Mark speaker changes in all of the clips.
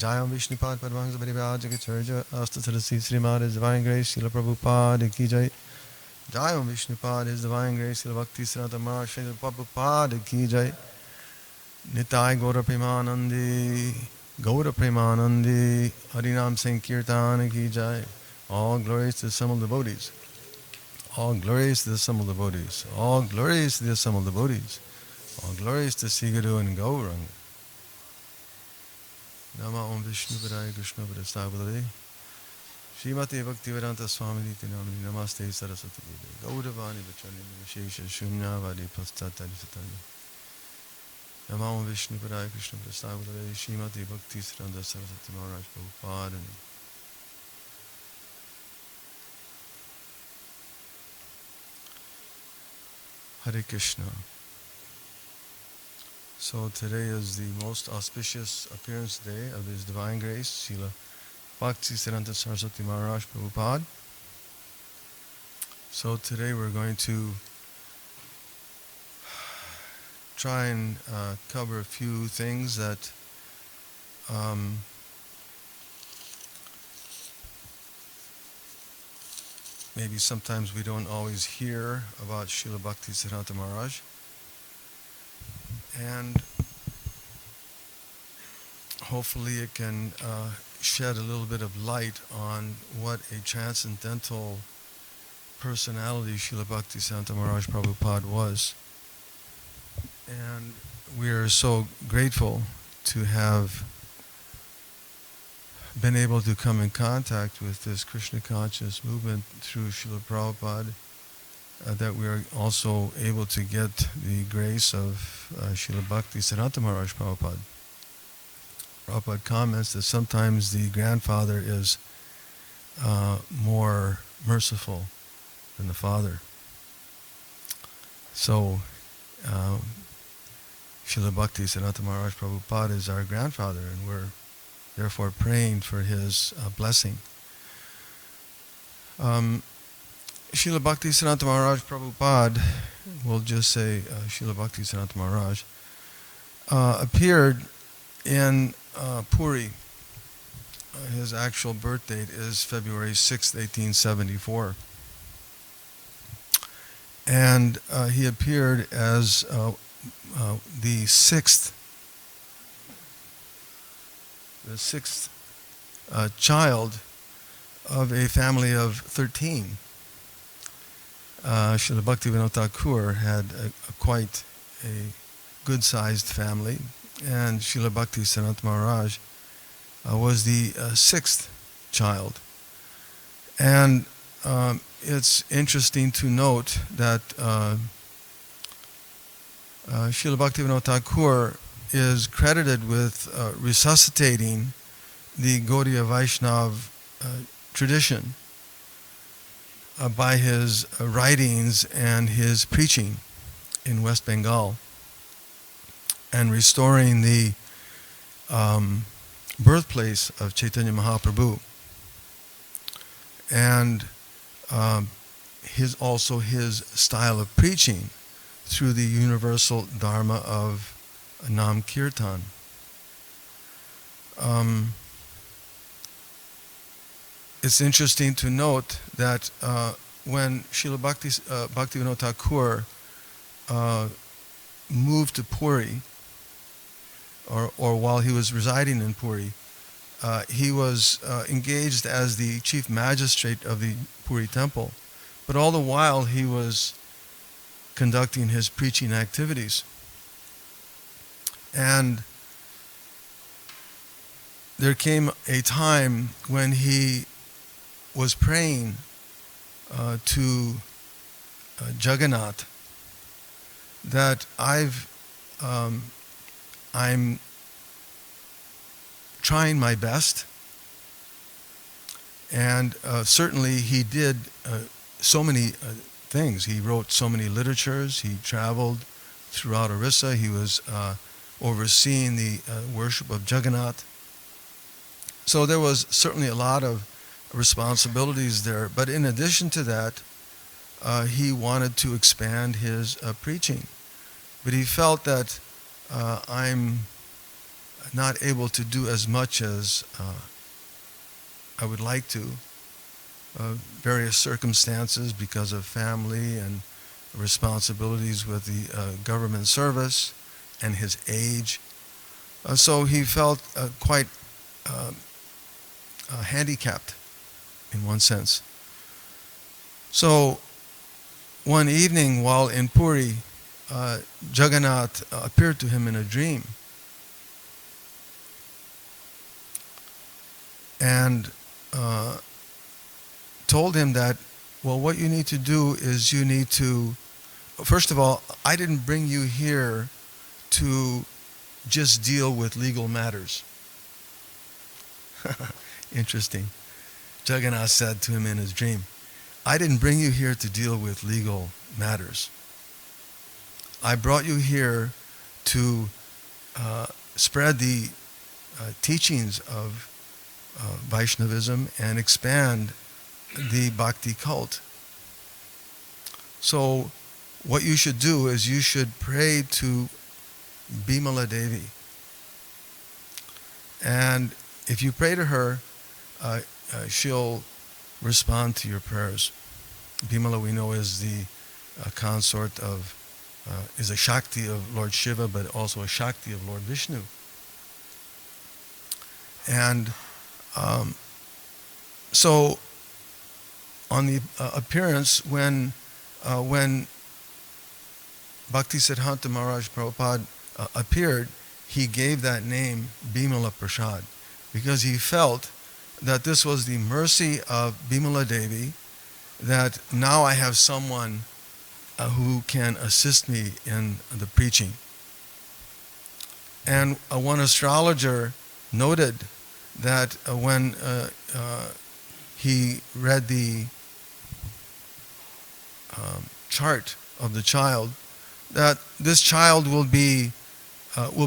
Speaker 1: Jayam Vishnupad Padmahangsa Paribhaj Jagacharya Asta Saraswati Srimad His Divine Grace Srila Prabhupada Ki Jai. Jayam Vishnupad His Divine Grace Srila Bhaktisiddhanta Srila Prabhupada Ki Jai. Nitai Gaura Premanandi Gaura Premanandi Harinam Sankirtan Ki Jai. All glories to the assembled devotees. All glories to the assembled devotees. All glories to the assembled devotees. All glories to Siguru and Gauranga. Nama Om Vishnu Padaya Krishna Padastabhadare Srimati Bhaktivedanta Swami Niti Namani Namaste Sarasvati Gauravani Vachani Vishesha Shunyavadi Pastatari Satani Nama Om Vishnu Padaya Krishna Padastabhadare Srimati Bhaktisiddhanta Sarasvati Maharaj Prabhupada. Hare Krishna. So today is the most auspicious appearance day of His Divine Grace, Srila Bhaktisiddhanta Saraswati Maharaj Prabhupada. So today we're going to try and cover a few things that maybe sometimes we don't always hear about Srila Bhaktisiddhanta Maharaj. And hopefully it can shed a little bit of light on what a transcendental personality Srila Bhaktisiddhanta Maharaj Prabhupada was. And we are so grateful to have been able to come in contact with this Krishna conscious movement through Srila Prabhupada, that we are also able to get the grace of Srila Bhaktisiddhanta Maharaj Prabhupada. Prabhupada comments that sometimes the grandfather is more merciful than the father. So, Srila Bhaktisiddhanta Maharaj Prabhupada is our grandfather, and we're therefore praying for his blessing. Srila Bhaktisiddhanta Maharaj Prabhupada, we'll just say Srila Bhaktisiddhanta Maharaj, appeared in Puri. His actual birth date is February 6, 1874. And he appeared as the sixth child of a family of 13. Srila Bhaktivinoda Thakur had quite a good-sized family, and Srila Bhaktisiddhanta Maharaj was the sixth child. And it's interesting to note that Srila Bhaktivinoda Thakur is credited with resuscitating the Gaudiya Vaishnava tradition by his writings and his preaching in West Bengal, and restoring the birthplace of Chaitanya Mahaprabhu, and his style of preaching through the universal dharma of Nam Kirtan. It's interesting to note that when Srila Bhaktivinoda Thakur moved to Puri, or while he was residing in Puri, he was engaged as the chief magistrate of the Puri temple. But all the while he was conducting his preaching activities. And there came a time when he was praying to Jagannath that I'm trying my best, and certainly he did so many things. He wrote so many literatures. He traveled throughout Orissa. He was overseeing the worship of Jagannath. So there was certainly a lot of responsibilities there. But in addition to that, he wanted to expand his preaching. But he felt that I'm not able to do as much as I would like to. Various circumstances because of family and responsibilities with the government service and his age. So he felt quite handicapped in one sense. So one evening while in Puri, Jagannath appeared to him in a dream. And told him that, well, what you need to do is you need to, first of all, I didn't bring you here to just deal with legal matters. Interesting. Jagannath said to him in his dream, I didn't bring you here to deal with legal matters. I brought you here to spread the teachings of Vaishnavism and expand the bhakti cult. So what you should do is you should pray to Bimala Devi. And if you pray to her, she'll respond to your prayers. Bimala, we know, is the consort of, is a Shakti of Lord Shiva, but also a Shakti of Lord Vishnu. And so on the appearance, when Bhaktisiddhanta Maharaj Prabhupada appeared, he gave that name Bimala Prasad, because he felt that this was the mercy of Bimala Devi, that now I have someone who can assist me in the preaching. And one astrologer noted that when he read the chart of the child, that this child will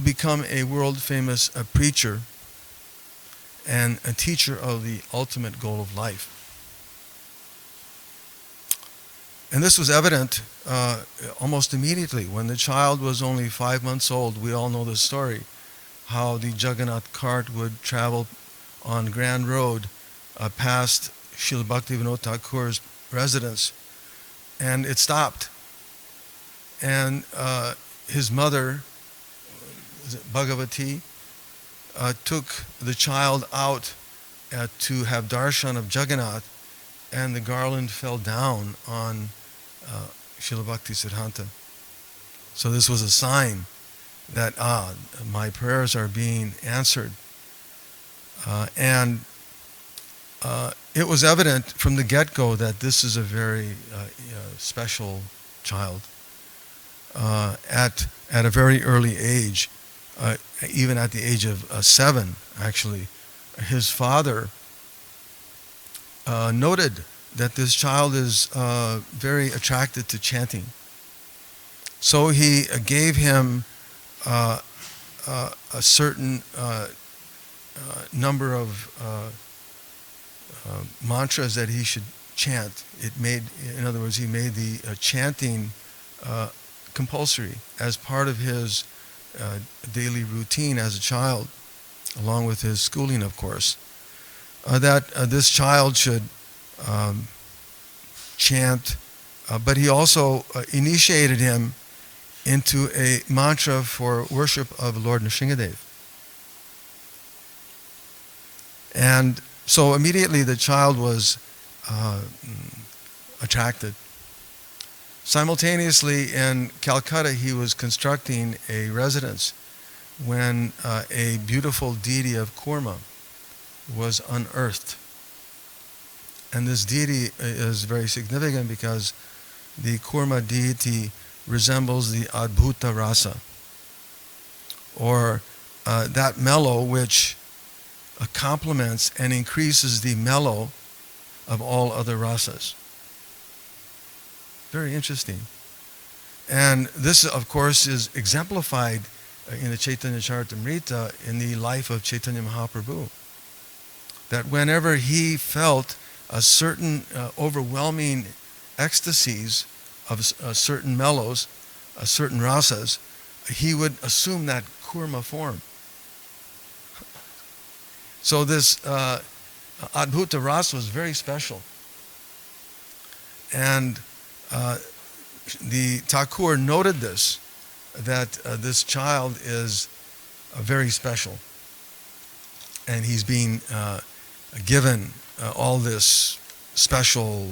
Speaker 1: become a world famous preacher and a teacher of the ultimate goal of life. And this was evident almost immediately. When the child was only 5 months old, we all know the story, how the Jagannath cart would travel on Grand Road past Srila Bhaktivinoda Thakura's residence, and it stopped. And his mother, Bhagavati, took the child out to have darshan of Jagannath, and the garland fell down on Srila Bhaktisiddhanta. So this was a sign that, my prayers are being answered. And it was evident from the get-go that this is a very special child. At a very early age, even at the age of 7, actually, his father noted that this child is very attracted to chanting. So he gave him a certain number of mantras that he should chant. In other words, he made the chanting compulsory as part of his daily routine as a child, along with his schooling, of course. That this child should chant, but he also initiated him into a mantra for worship of Lord Nrsingadev. And so immediately the child was attracted. Simultaneously in Calcutta, he was constructing a residence when a beautiful deity of Kurma was unearthed. And this deity is very significant because the Kurma deity resembles the Adbhuta Rasa, or that mellow which complements and increases the mellow of all other rasas. Very interesting. And this, of course, is exemplified in the Chaitanya Charitamrita in the life of Chaitanya Mahaprabhu. That whenever he felt a certain overwhelming ecstasies of certain mellows, certain rasas, he would assume that kurma form. So this Adbhuta Rasa was very special. And the Thakur noted this, that this child is very special. And he's being given all this special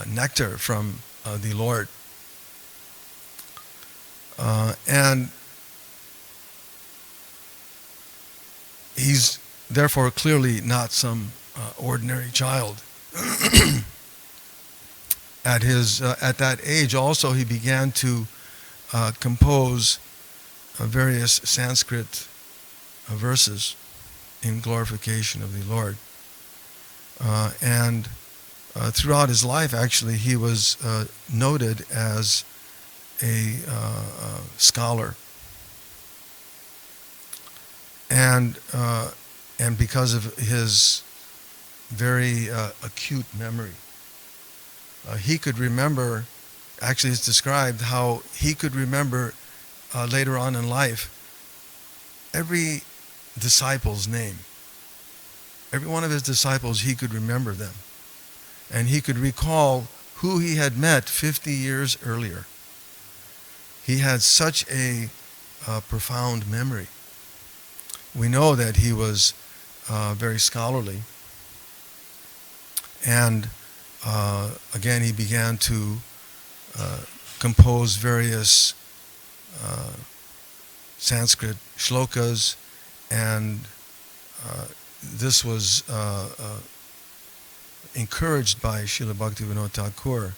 Speaker 1: nectar from the Lord. And he's therefore clearly not some ordinary child. At that age also he began to compose various Sanskrit verses in glorification of the Lord. And throughout his life, actually, he was noted as a scholar. And because of his very acute memory, he could remember, actually it's described how he could remember later on in life every disciple's name. Every one of his disciples, he could remember them. And he could recall who he had met 50 years earlier. He had such a profound memory. We know that he was very scholarly. And again, he began to compose various Sanskrit shlokas, and this was encouraged by Srila Bhaktivinoda Thakur.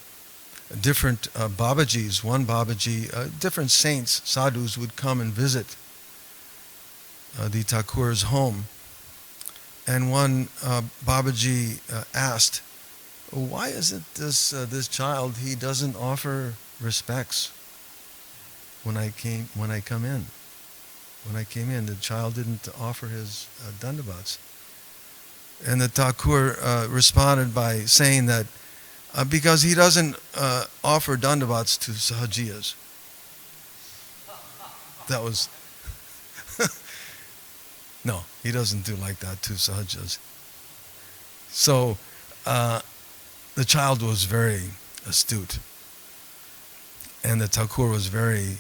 Speaker 1: Different Babajis, one Babaji, different saints, sadhus would come and visit the Thakur's home. And one Babaji asked, why is it this child, he doesn't offer respects when I come in? When I came in, the child didn't offer his dandavats. And the Thakur responded by saying that because he doesn't offer dandavats to sahajiyas. That was... No, he doesn't do like that to sahajiyas. So the child was very astute. And the Thakur was very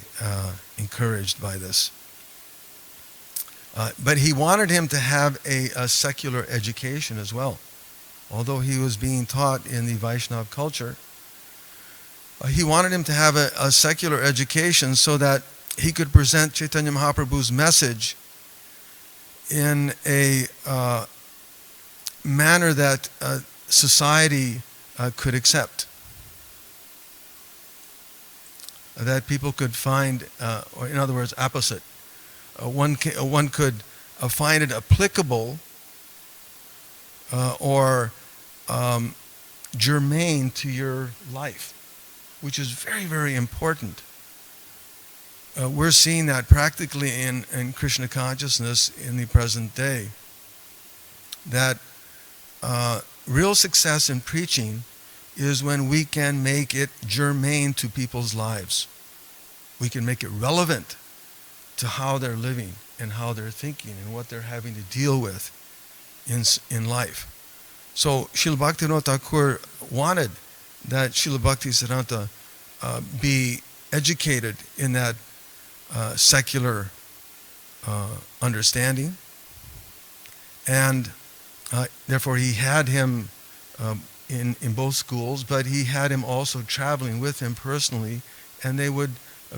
Speaker 1: encouraged by this. But he wanted him to have a secular education as well. Although he was being taught in the Vaishnava culture, he wanted him to have a secular education so that he could present Chaitanya Mahaprabhu's message in a manner that society could accept. That people could find, or in other words, opposite. One could find it applicable or germane to your life, which is very, very important. We're seeing that practically in Krishna consciousness in the present day. That real success in preaching is when we can make it germane to people's lives. We can make it relevant to how they're living and how they're thinking and what they're having to deal with in life. So Srila Bhaktivinoda Thakur wanted that Srila Bhaktisiddhanta be educated in that secular understanding, and therefore he had him in both schools, but he had him also traveling with him personally, and they would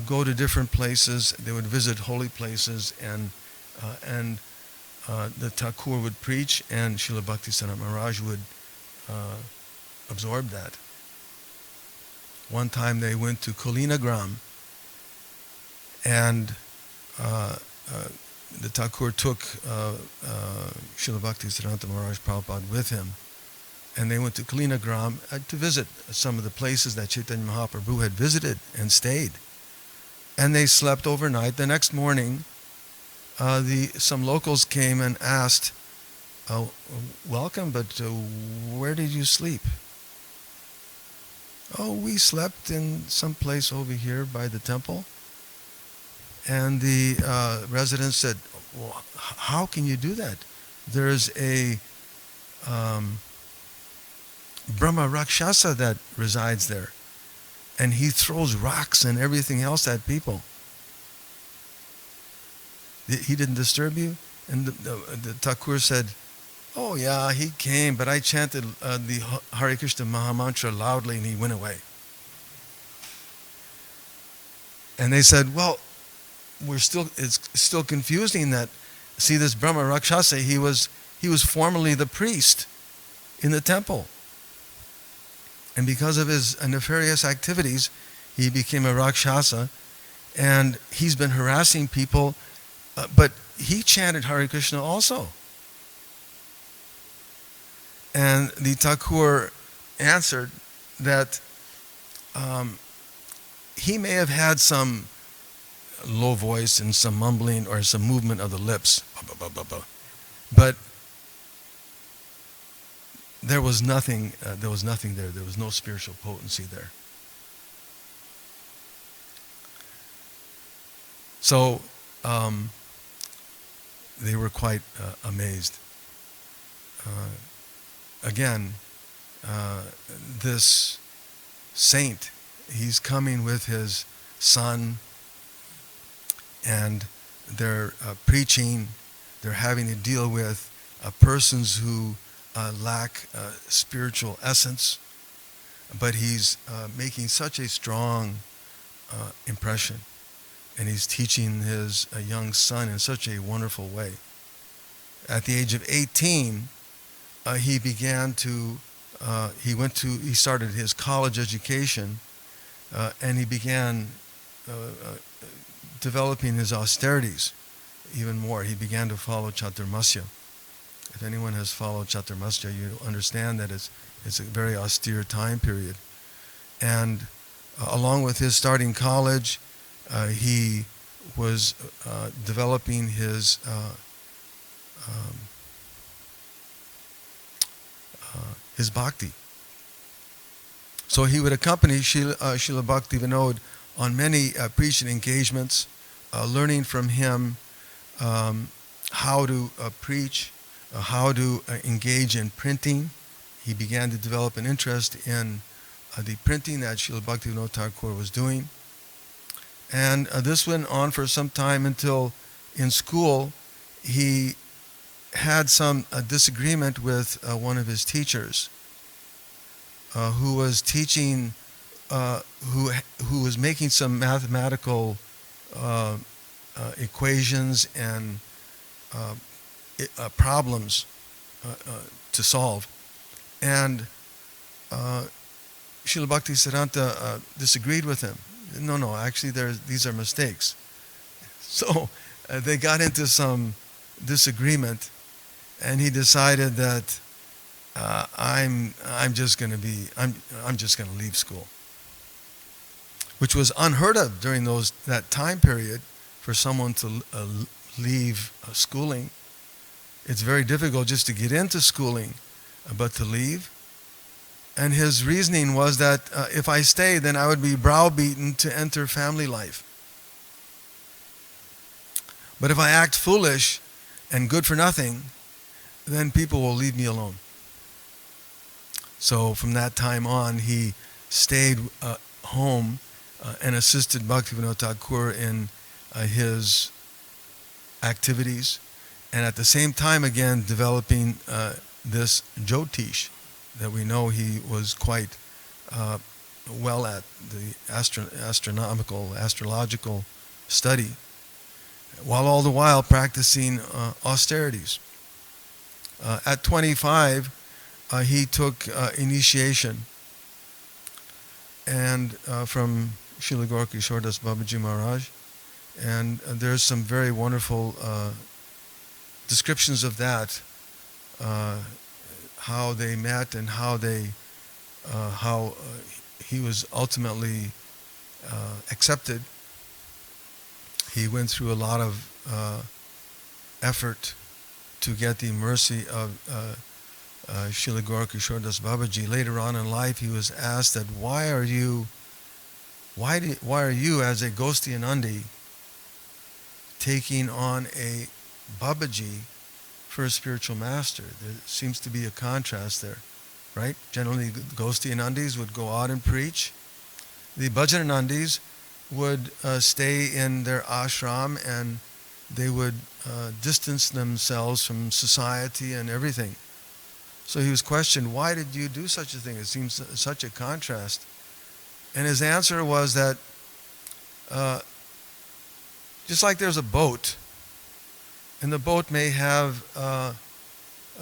Speaker 1: go to different places. They would visit holy places, and the Thakur would preach, and Srila Bhaktisiddhanta Maharaj would absorb that. One time they went to Kulinagram, and the Thakur took Srila Bhaktisiddhanta Maharaj Prabhupada with him, and they went to Kulinagram to visit some of the places that Chaitanya Mahaprabhu had visited and stayed. And they slept overnight. The next morning, some locals came and asked, welcome, but where did you sleep? Oh, we slept in some place over here by the temple. And the resident said, well, how can you do that? there's a Brahma Rakshasa that resides there. And he throws rocks and everything else at people. He didn't disturb you? And the Thakur said, oh yeah, he came, but I chanted the Hare Krishna Mahamantra loudly and he went away. And they said, well, it's still confusing that, see, this Brahma Rakshasa, he was formerly the priest in the temple. And because of his nefarious activities, he became a Rakshasa, and he's been harassing people, but he chanted Hare Krishna also. And the Thakur answered that he may have had some low voice and some mumbling or some movement of the lips, but there was nothing there. There was no spiritual potency there. So they were quite amazed. Again, this saint, he's coming with his son, and they're preaching. They're having to deal with persons who lack spiritual essence, but he's making such a strong impression, and he's teaching his young son in such a wonderful way. At the age of 18, he started his college education, and he began developing his austerities even more. He began to follow Chaturmasya. If anyone has followed Chaturmasya, you understand that it's a very austere time period. And along with his starting college, he was developing his bhakti. So he would accompany Srila Bhakti Vinod on many preaching engagements, learning from him how to preach, how to engage in printing. He began to develop an interest in the printing that Srila Bhaktivinoda Thakur was doing. And this went on for some time until in school he had some disagreement with one of his teachers who was teaching, who was making some mathematical equations and problems to solve. And Srila Bhaktisiddhanta disagreed with him. No, actually these are mistakes. So they got into some disagreement, and he decided that I'm just going to leave school, which was unheard of during that time period for someone to leave schooling. It's very difficult just to get into schooling, but to leave. And his reasoning was that if I stay, then I would be browbeaten to enter family life. But if I act foolish and good for nothing, then people will leave me alone. So from that time on, he stayed home and assisted Bhaktivinoda Thakur in his activities, and at the same time, again, developing this Jyotish that we know he was quite well at, the astrological study, while all the while practicing austerities. At 25, he took initiation, and from Srila Gaura Kishore Das Babaji Maharaj, and there's some very wonderful descriptions of that, how they met and how he was ultimately accepted. He went through a lot of effort to get the mercy of Srila Gaura Kishore Das Babaji. Later on in life, he was asked that why are you as a Gostianandi taking on a Babaji for a spiritual master. There seems to be a contrast there, right? Generally, the Gostinandis would go out and preach. The Bhajanandis would stay in their ashram, and they would distance themselves from society and everything. So he was questioned, why did you do such a thing? It seems such a contrast. And his answer was that just like there's a boat, and the boat may have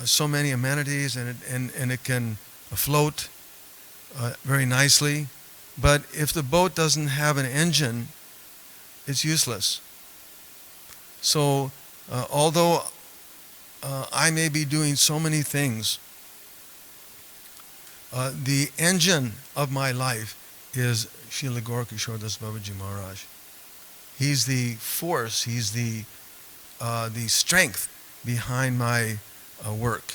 Speaker 1: so many amenities, and it can float very nicely, but if the boat doesn't have an engine, it's useless. So although I may be doing so many things, the engine of my life is Srila Gaura Kishore Das Babaji Maharaj. He's the force, he's the strength behind my work.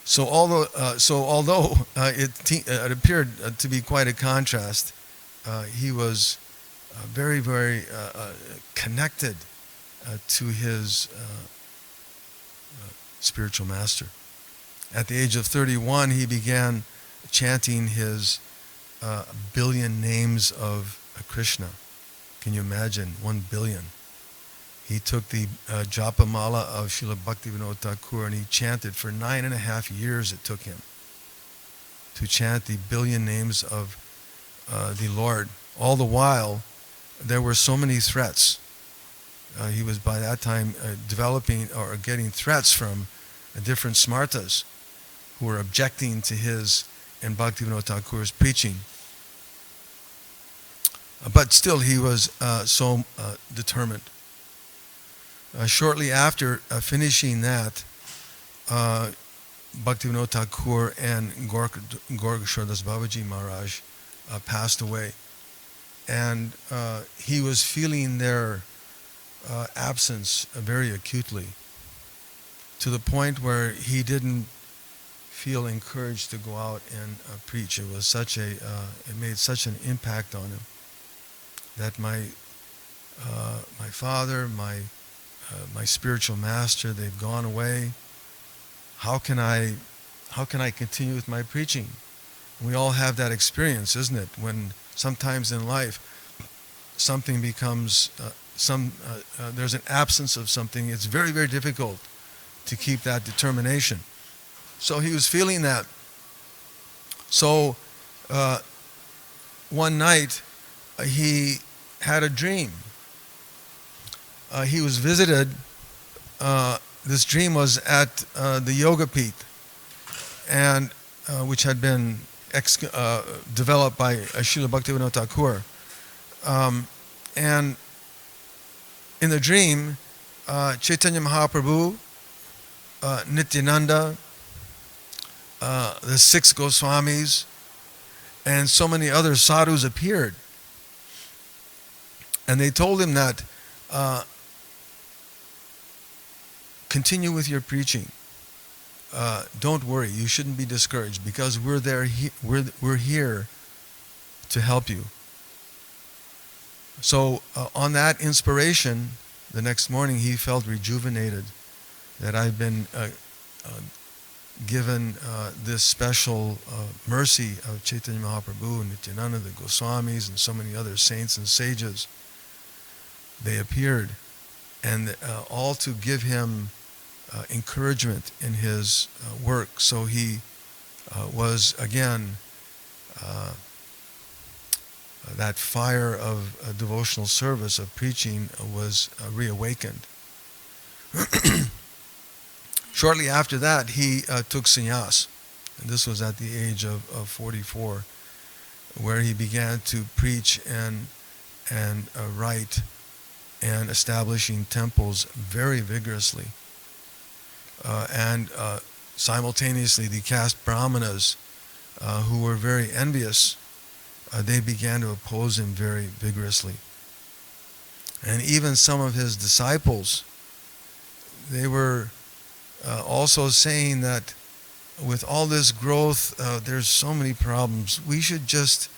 Speaker 1: So although it appeared to be quite a contrast, he was very, very connected to his spiritual master. At the age of 31, he began chanting his billion names of Krishna. Can you imagine? 1 billion. He took the Japamala of Srila Bhaktisiddhanta Thakur, and he chanted for 9.5 years. It took him to chant the billion names of the Lord. All the while, there were so many threats. He was by that time developing or getting threats from different smartas who were objecting to his and Bhaktisiddhanta Thakur's preaching. But still, he was so determined. Shortly after finishing that, Bhaktisiddhanta Thakur and Gaura Kishore Das Babaji Maharaj passed away. And he was feeling their absence very acutely, to the point where he didn't feel encouraged to go out and preach. It was it made such an impact on him that my father, my spiritual master, they've gone away. How can I continue with my preaching? We all have that experience, isn't it? When sometimes in life something becomes there's an absence of something, it's very, very difficult to keep that determination. So he was feeling that. So one night he had a dream. He was visited. This dream was at the Yoga Pit, and which had been developed by Srila Bhaktisiddhanta Thakur. And in the dream, Chaitanya Mahaprabhu, Nityananda, the 6 Goswamis, and so many other sadhus appeared. And they told him that continue with your preaching. Don't worry, you shouldn't be discouraged, because we're here to help you. So on that inspiration, the next morning he felt rejuvenated, that I've been given this special mercy of Chaitanya Mahaprabhu and Nityananda, the Goswamis, and so many other saints and sages. They appeared, and all to give him encouragement in his work. So he was again, that fire of devotional service, of preaching, was reawakened. Shortly after that, he took sannyas, and this was at the age of 44, where he began to preach and write and establishing temples very vigorously. And simultaneously, the caste brahmanas, who were very envious, they began to oppose him very vigorously. And even some of his disciples, they were also saying that with all this growth, there's so many problems. We should just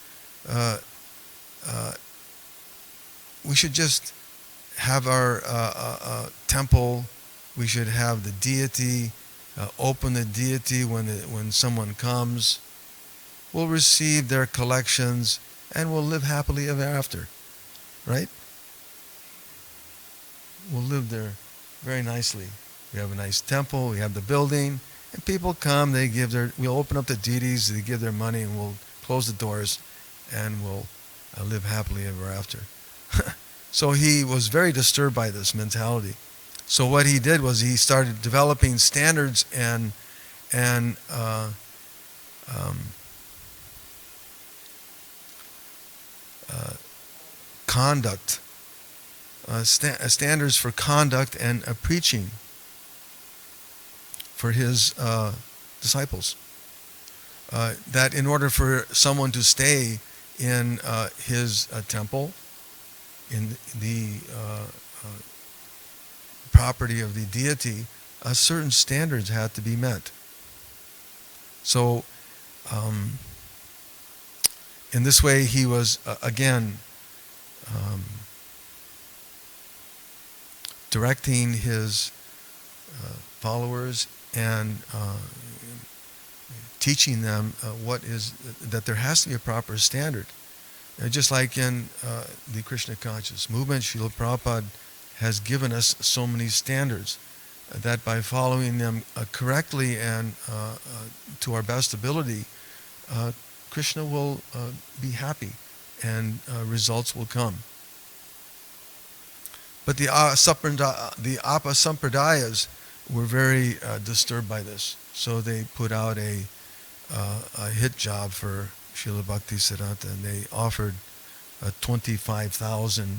Speaker 1: have our temple We should have the deity, open the deity when someone comes. We'll receive their collections and we'll live happily ever after. Right? We'll live there very nicely. We have a nice temple, we have the building, and people come, we'll open up the deities, they give their money, and we'll close the doors, and we'll live happily ever after. So he was very disturbed by this mentality. So what he did was he started developing standards and conduct, standards for conduct and preaching for his disciples. That in order for someone to stay in his temple, in the property of the deity, certain standards had to be met. So, in this way, he was again directing his followers and teaching them that there has to be a proper standard. Just like in the Krishna conscious movement, Srila Prabhupada has given us so many standards that by following them correctly and to our best ability, Krishna will be happy and results will come. But the Apa Sampradayas were very disturbed by this. So they put out a hit job for Srila Bhaktisiddhanta, and they offered 25,000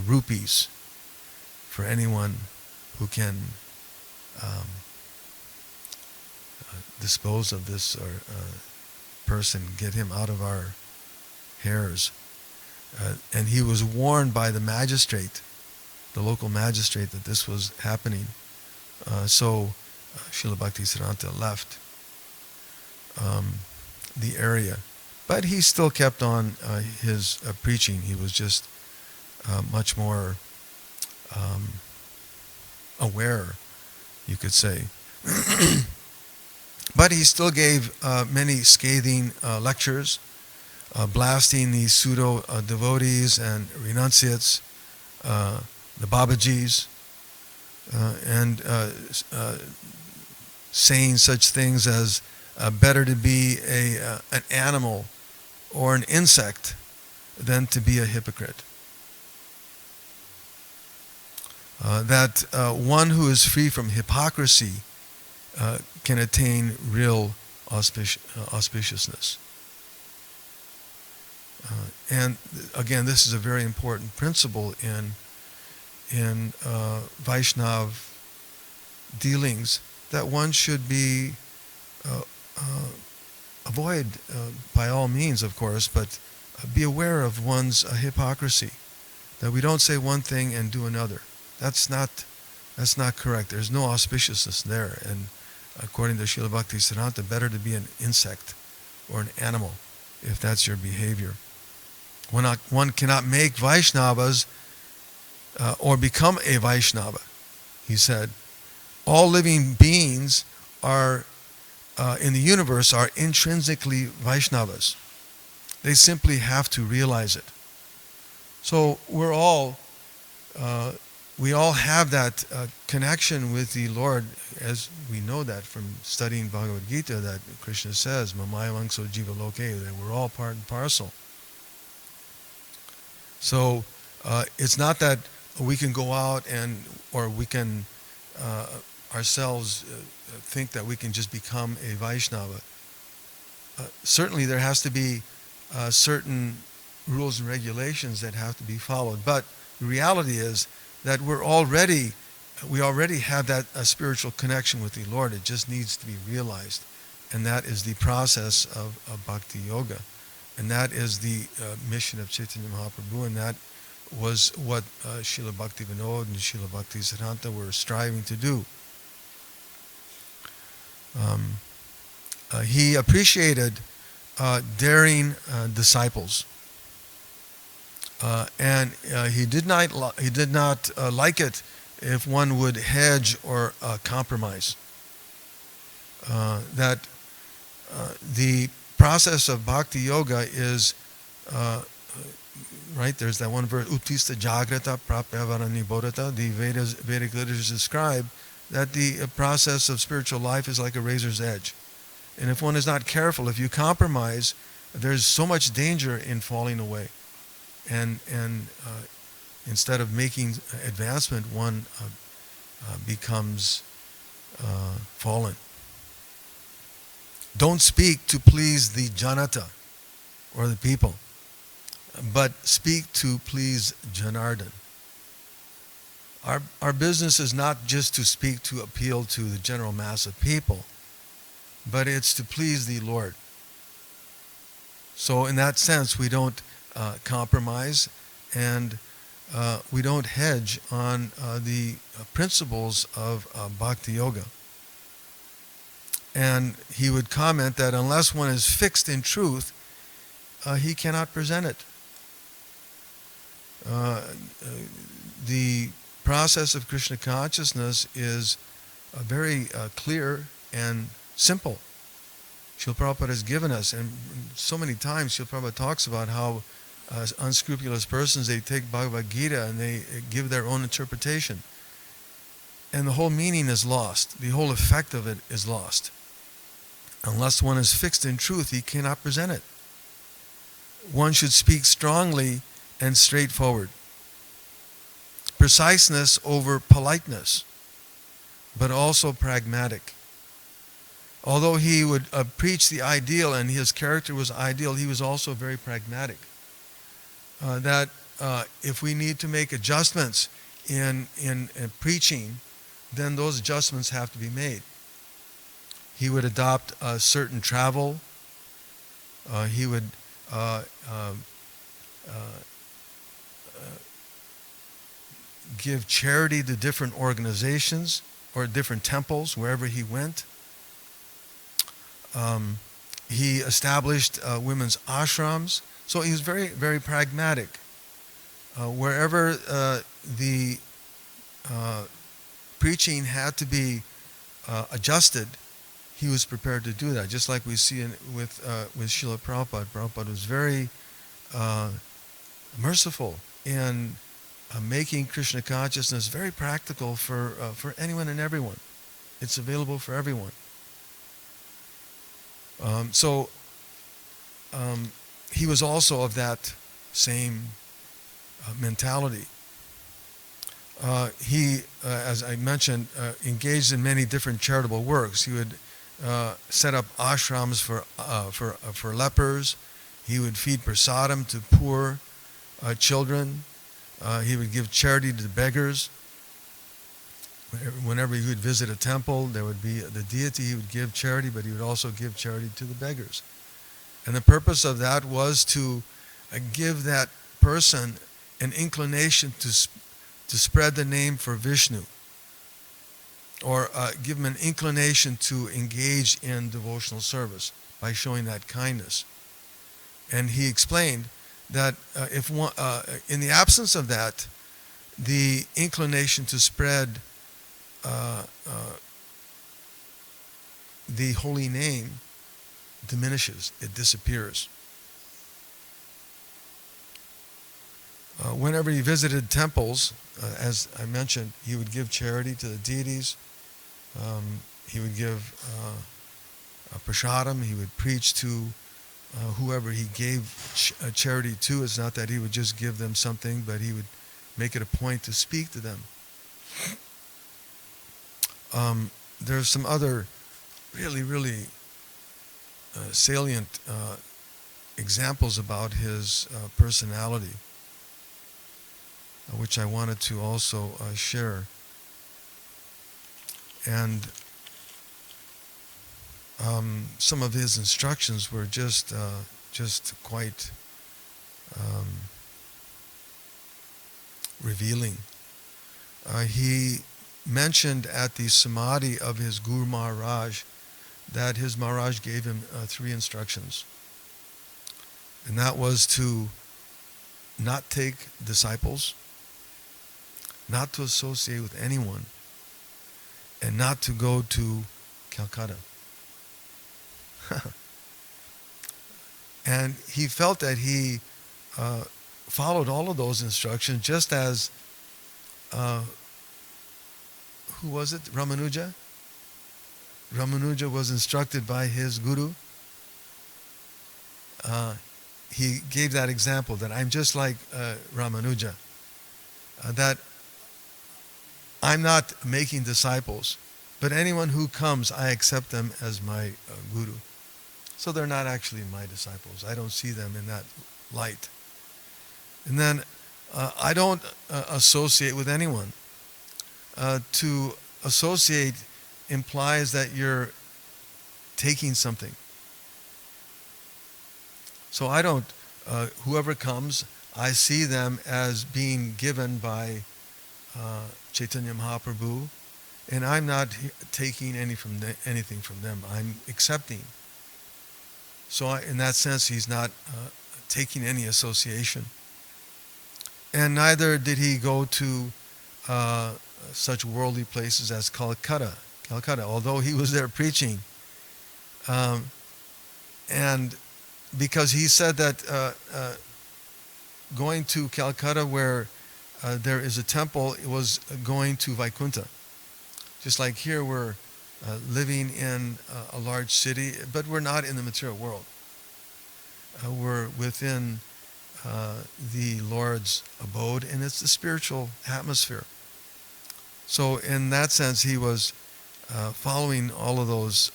Speaker 1: rupees for anyone who can dispose of this person, get him out of our hairs. And he was warned by the magistrate, the local magistrate, that this was happening. So Srila Bhaktisiddhanta left the area. But he still kept on his preaching. He was just much more aware, you could say. But he still gave many scathing lectures, blasting the pseudo-devotees and renunciates, the Babajis, and saying such things as better to be an animal or an insect than to be a hypocrite. That one who is free from hypocrisy can attain real auspiciousness. And again, this is a very important principle in Vaishnav dealings, that one should be avoid by all means, of course, but be aware of one's hypocrisy. That we don't say one thing and do another. That's not correct. There's no auspiciousness there. And according to Srila Bhaktisiddhanta, better to be an insect or an animal if that's your behavior. One cannot make Vaishnavas or become a Vaishnava. He said, all living beings are in the universe are intrinsically Vaishnavas. They simply have to realize it. So we all have that connection with the Lord, as we know that from studying Bhagavad Gita, that Krishna says, Mamaya Vangso Jiva Loke, that we're all part and parcel. So it's not that we can go out or we can ourselves think that we can just become a Vaishnava. Certainly there has to be certain rules and regulations that have to be followed. But the reality is that we already have that spiritual connection with the Lord. It just needs to be realized. And that is the process of Bhakti Yoga. And that is the mission of Chaitanya Mahaprabhu, and that was what Srila Bhaktivinoda and Srila Bhaktisiddhanta were striving to do. He appreciated daring disciples, and he did not like it if one would hedge or compromise. That the process of bhakti yoga is, right, there's that one verse, Uttista Jagrata Prapyavara Nibodhata. The Vedic literatures describe that the process of spiritual life is like a razor's edge. And if one is not careful, if you compromise, there's so much danger in falling away. And instead of making advancement, one becomes fallen. Don't speak to please the janata, or the people, but speak to please Janardhan. Our business is not just to speak to appeal to the general mass of people, but it's to please the Lord. So in that sense, we don't compromise, and we don't hedge on the principles of bhakti yoga. And he would comment that unless one is fixed in truth, he cannot present it. The process of Krishna consciousness is very clear and simple. Srila Prabhupada has given us, and so many times Srila Prabhupada talks about how unscrupulous persons, they take Bhagavad Gita and they give their own interpretation. And the whole meaning is lost. The whole effect of it is lost. Unless one is fixed in truth, he cannot present it. One should speak strongly and straightforward. Preciseness over politeness, but also pragmatic. Although he would preach the ideal and his character was ideal, he was also very pragmatic. That if we need to make adjustments in preaching, then those adjustments have to be made. He would adopt certain travel. He would give charity to different organizations or different temples wherever he went. He established women's ashrams. So he was very, very pragmatic. Wherever the preaching had to be adjusted, he was prepared to do that. Just like we see with Srila Prabhupada. Prabhupada was very merciful in making Krishna consciousness very practical for anyone and everyone. It's available for everyone. He was also of that same mentality. He, as I mentioned, engaged in many different charitable works. He would set up ashrams for lepers. He would feed prasadam to poor children. He would give charity to the beggars. Whenever he would visit a temple, there would be the deity, he would give charity, but he would also give charity to the beggars. And the purpose of that was to give that person an inclination to spread the name for Vishnu, or give him an inclination to engage in devotional service by showing that kindness. And he explained that if one, in the absence of that, the inclination to spread the holy name diminishes, it disappears. Whenever he visited temples, as I mentioned, he would give charity to the deities. He would give prasadam. He would preach to whoever he gave charity to. It's not that he would just give them something, but he would make it a point to speak to them. There's some other really salient examples about his personality, which I wanted to also share. And some of his instructions were just quite revealing. He mentioned at the samadhi of his Guru Maharaj that his Maharaj gave him 3 instructions. And that was to not take disciples, not to associate with anyone, and not to go to Calcutta. And he felt that he followed all of those instructions, just as, who was it? Ramanuja? Ramanuja was instructed by his guru. He gave that example that I'm just like Ramanuja, that I'm not making disciples, but anyone who comes, I accept them as my guru. So they're not actually my disciples. I don't see them in that light. And then I don't associate with anyone. To associate implies that you're taking something. So I don't, whoever comes, I see them as being given by Chaitanya Mahaprabhu, and I'm not taking anything from them. I'm accepting. So in that sense, he's not taking any association. And neither did he go to such worldly places as Calcutta, although he was there preaching. And because he said that going to Calcutta, where there is a temple, it was going to Vaikuntha. Just like here, we're living in a large city, but we're not in the material world. We're within the Lord's abode, and it's the spiritual atmosphere. So in that sense, he was following all of those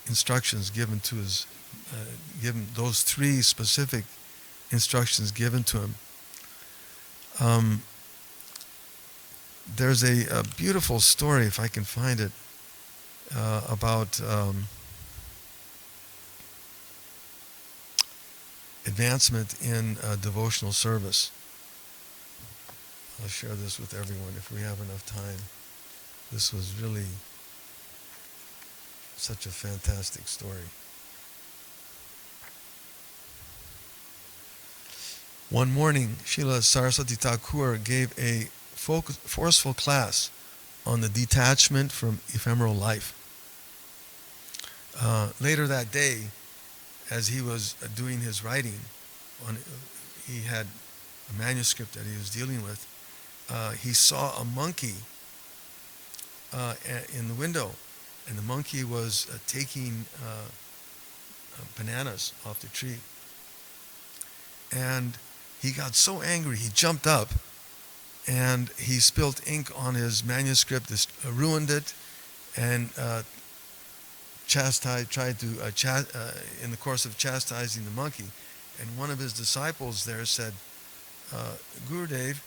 Speaker 1: instructions given to his, given those three specific instructions given to him. There's a beautiful story, if I can find it, about advancement in devotional service. I'll share this with everyone if we have enough time. This was really such a fantastic story. One morning, Srila Sarasvati Thakura gave a forceful class on the detachment from ephemeral life. Later that day, as he was doing his writing, he had a manuscript that he was dealing with, he saw a monkey in the window, and the monkey was taking bananas off the tree. And he got so angry, he jumped up, and he spilled ink on his manuscript, ruined it, and tried to, in the course of chastising the monkey. And one of his disciples there said, Gurudev,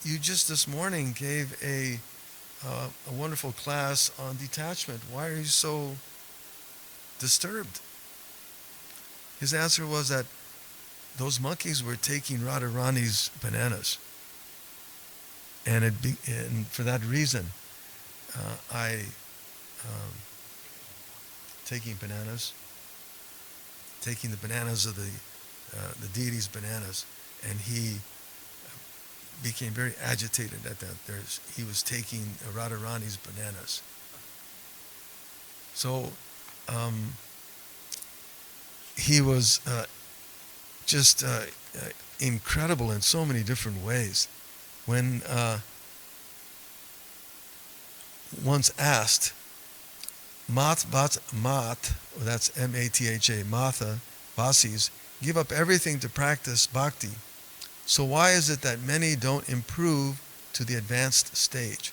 Speaker 1: you just this morning gave a wonderful class on detachment. Why are you so disturbed? His answer was that those monkeys were taking Radharani's bananas. And for that reason, taking the bananas of the deity's bananas, and he became very agitated at that. He was taking Radharani's bananas. So he was just incredible in so many different ways. When once asked, that's M-A-T-H-A, Matha, Vasis, give up everything to practice bhakti. So why is it that many don't improve to the advanced stage?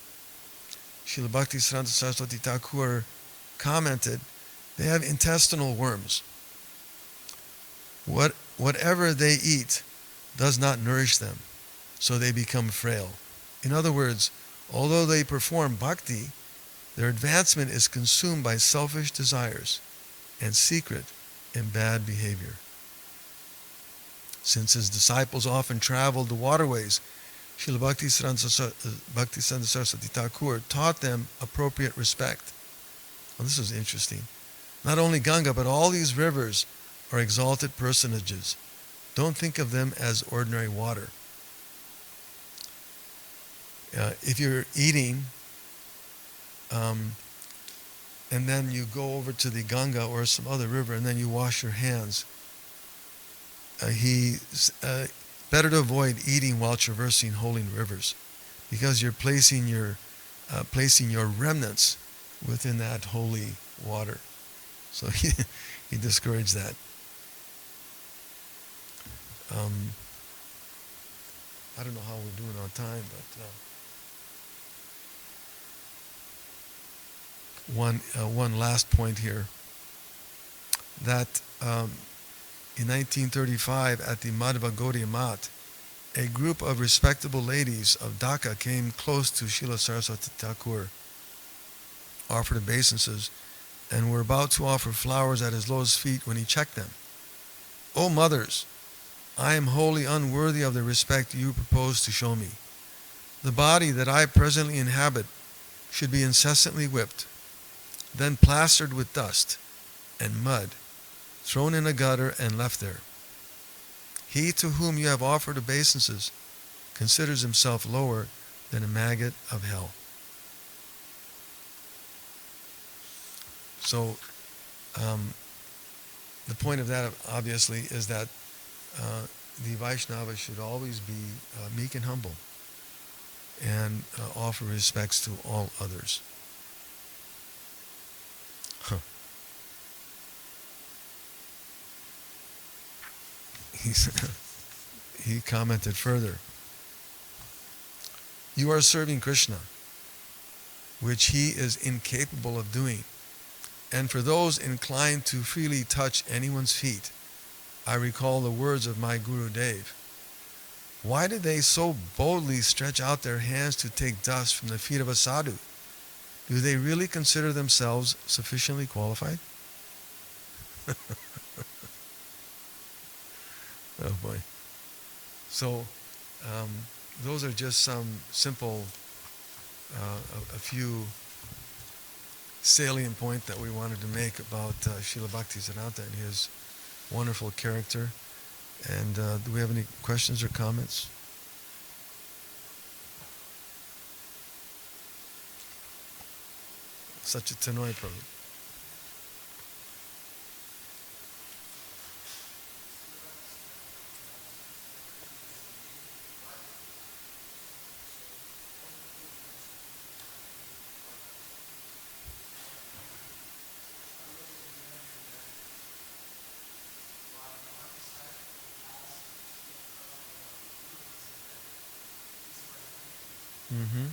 Speaker 1: Srila Bhaktisiddhanta Sarasvati Thakura commented, they have intestinal worms. Whatever they eat does not nourish them, so they become frail. In other words, although they perform bhakti, their advancement is consumed by selfish desires and secret and bad behavior. Since his disciples often traveled the waterways, Srila Bhaktisiddhanta Sarasvati Thakura taught them appropriate respect. Well, this was interesting. Not only Ganga, but all these rivers are exalted personages. Don't think of them as ordinary water. if you're eating, um, and then you go over to the Ganga or some other river, and then you wash your hands, he better to avoid eating while traversing holy rivers, because you're placing your remnants within that holy water. So he discouraged that. I don't know how we're doing on time, but one last point here, that in 1935 at the Madhva Gaudiya Mat, a group of respectable ladies of Dhaka came close to Srila Saraswati Thakur, offered obeisances, and were about to offer flowers at his lotus feet when he checked them. "O mothers, I am wholly unworthy of the respect you propose to show me. The body that I presently inhabit should be incessantly whipped, then plastered with dust and mud, thrown in a gutter and left there. He to whom you have offered obeisances considers himself lower than a maggot of hell." So the point of that, obviously, is that the Vaishnava should always be meek and humble, and offer respects to all others. Huh. He commented further, "You are serving Krishna, which he is incapable of doing. And for those inclined to freely touch anyone's feet, I recall the words of my Guru Dev. Why do they so boldly stretch out their hands to take dust from the feet of a sadhu? Do they really consider themselves sufficiently qualified?" Oh boy. So those are just some simple, a few salient point that we wanted to make about Srila Bhaktisiddhanta and his wonderful character. And do we have any questions or comments? Such a Tanoi, Prabhu. Mm-hmm.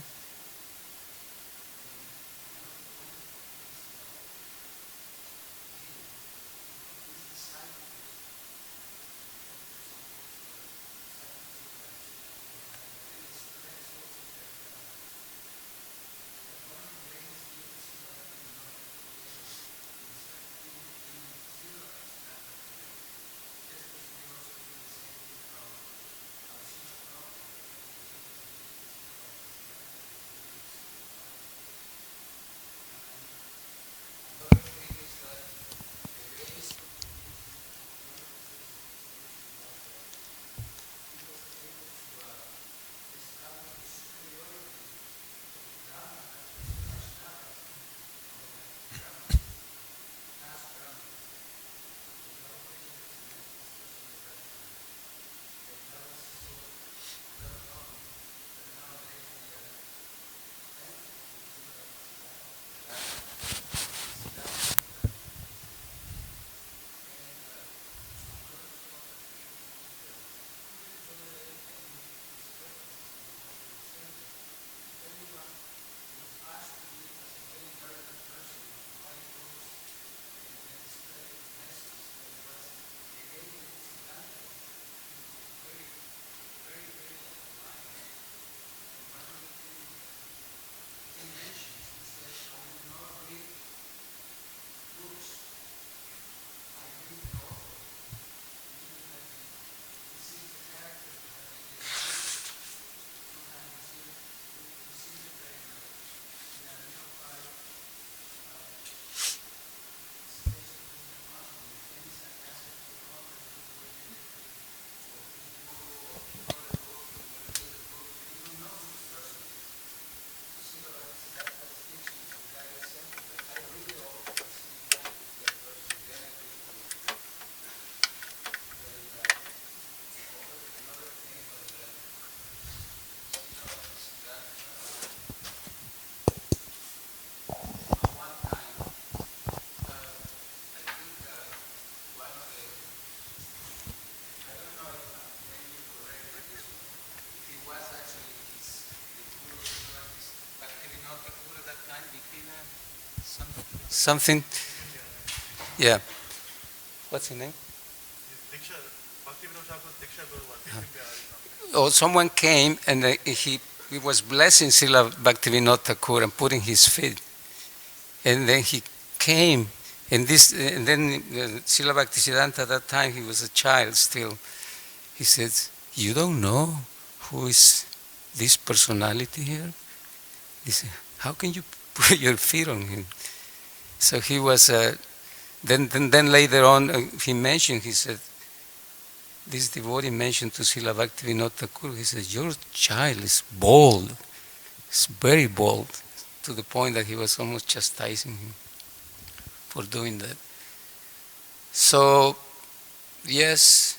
Speaker 2: something. Yeah. What's his name? Oh, someone came and he was blessing Srila Bhaktivinoda Thakur and putting his feet. And then he came, and then Srila Bhaktisiddhanta at that time, he was a child still. He said, "You don't know who is this personality here?" He said, "How can you put your feet on him?" So he was, then later on, he mentioned, he said, this devotee mentioned to Srila Bhaktivinoda Thakur, he said, "Your child is bold, it's very bold," to the point that he was almost chastising him for doing that. So, yes,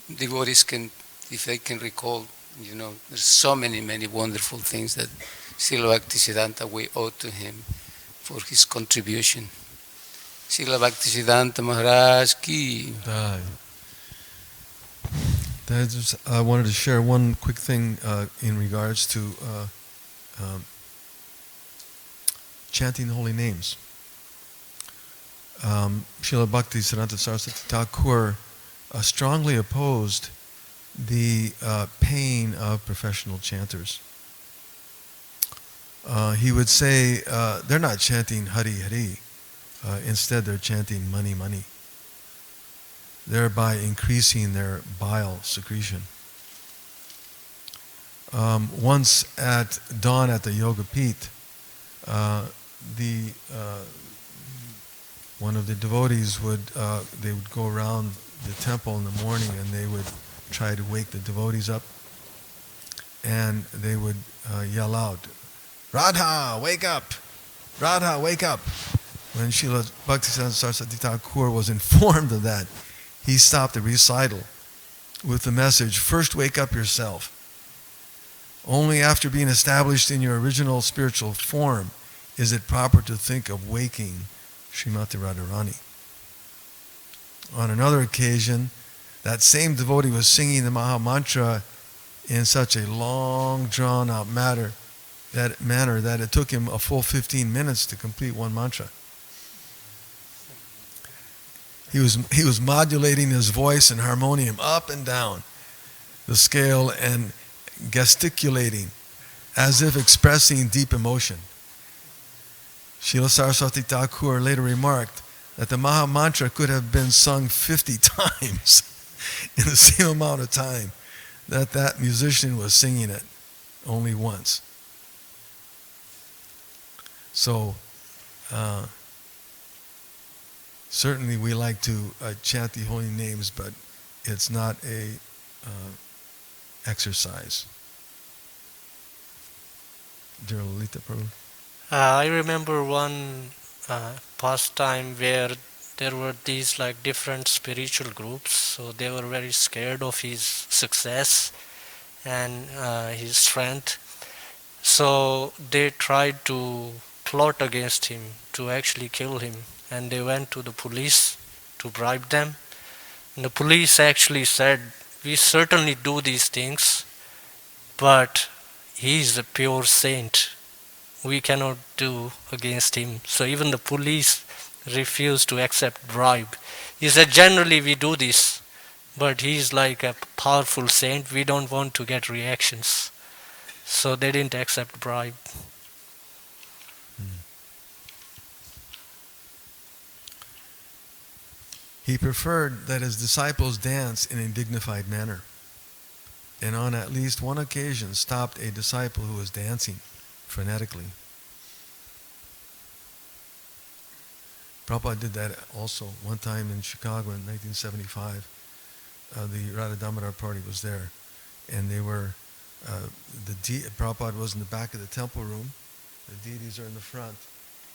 Speaker 2: devotees can, if they can recall, there's so many wonderful things that Srila Bhaktisiddhanta we owe to him for his contribution. Srila Bhaktisiddhanta Maharaj ki.
Speaker 1: I wanted to share one quick thing in regards to chanting the holy names. Srila Bhaktisiddhanta Sarasvati Thakur strongly opposed the pain of professional chanters. He would say they're not chanting Hari Hari, instead they're chanting Mani Mani, thereby increasing their bile secretion. Once at dawn at the Yoga Pit, one of the devotees would go around the temple in the morning and they would try to wake the devotees up, and they would yell out, "Radha, wake up! Radha, wake up!" When Srila Bhaktisiddhanta Saraswati Thakur was informed of that, he stopped the recital with the message, "First wake up yourself. Only after being established in your original spiritual form is it proper to think of waking Srimati Radharani." On another occasion, that same devotee was singing the Maha Mantra in such a long, drawn-out manner that it took him a full 15 minutes to complete one mantra. He was modulating his voice and harmonium up and down the scale and gesticulating as if expressing deep emotion. Srila Saraswati Thakur later remarked that the Maha Mantra could have been sung 50 times in the same amount of time that musician was singing it only once. So, certainly we like to chant the holy names, but it's not a exercise. Dear Lalita Prabhu.
Speaker 3: I remember one pastime where there were these like different spiritual groups, so they were very scared of his success and his strength. So they tried to plot against him, to actually kill him, and they went to the police to bribe them. And the police actually said, "We certainly do these things, but he is a pure saint. We cannot do against him." So even the police refused to accept bribe. He said, "Generally we do this, but he is like a powerful saint. We don't want to get reactions." So they didn't accept bribe.
Speaker 1: He preferred that his disciples dance in a dignified manner, and on at least one occasion stopped a disciple who was dancing frenetically. Prabhupada did that also one time in Chicago in 1975. The Radha Damodar party was there, and they were, Prabhupada was in the back of the temple room, the deities are in the front,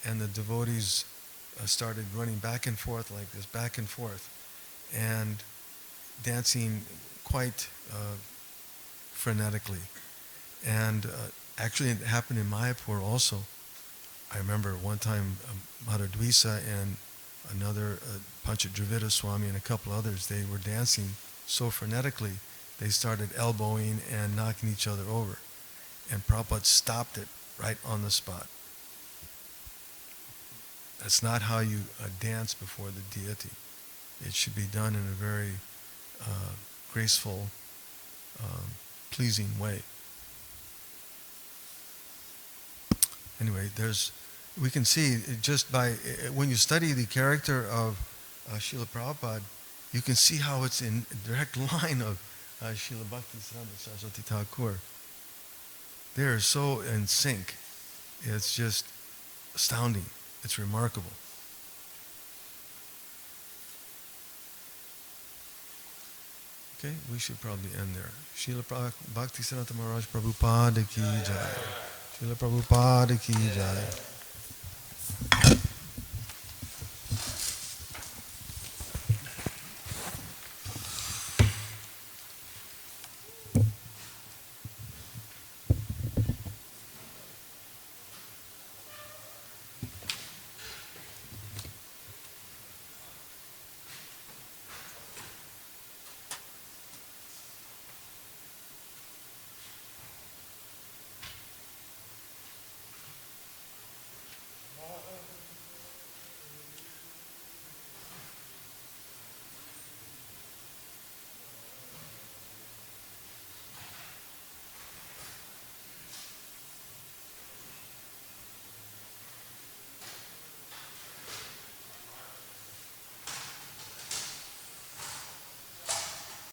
Speaker 1: and the devotees started running back and forth like this, back and forth, and dancing quite frenetically. And actually it happened in Mayapur also. I remember one time Madhudvisa and another Panchadravida Swami and a couple others, they were dancing so frenetically, they started elbowing and knocking each other over. And Prabhupada stopped it right on the spot. That's not how you dance before the deity. It should be done in a very graceful, pleasing way. Anyway, we can see just by, when you study the character of Srila Prabhupada, you can see how it's in direct line of Srila Bhaktisiddhanta Saraswati Thakura. They are so in sync. It's just astounding. It's remarkable. Okay, we should probably end there. Srila Bhaktisiddhanta Maharaj Prabhupada ki jai. Srila Prabhupada ki jai.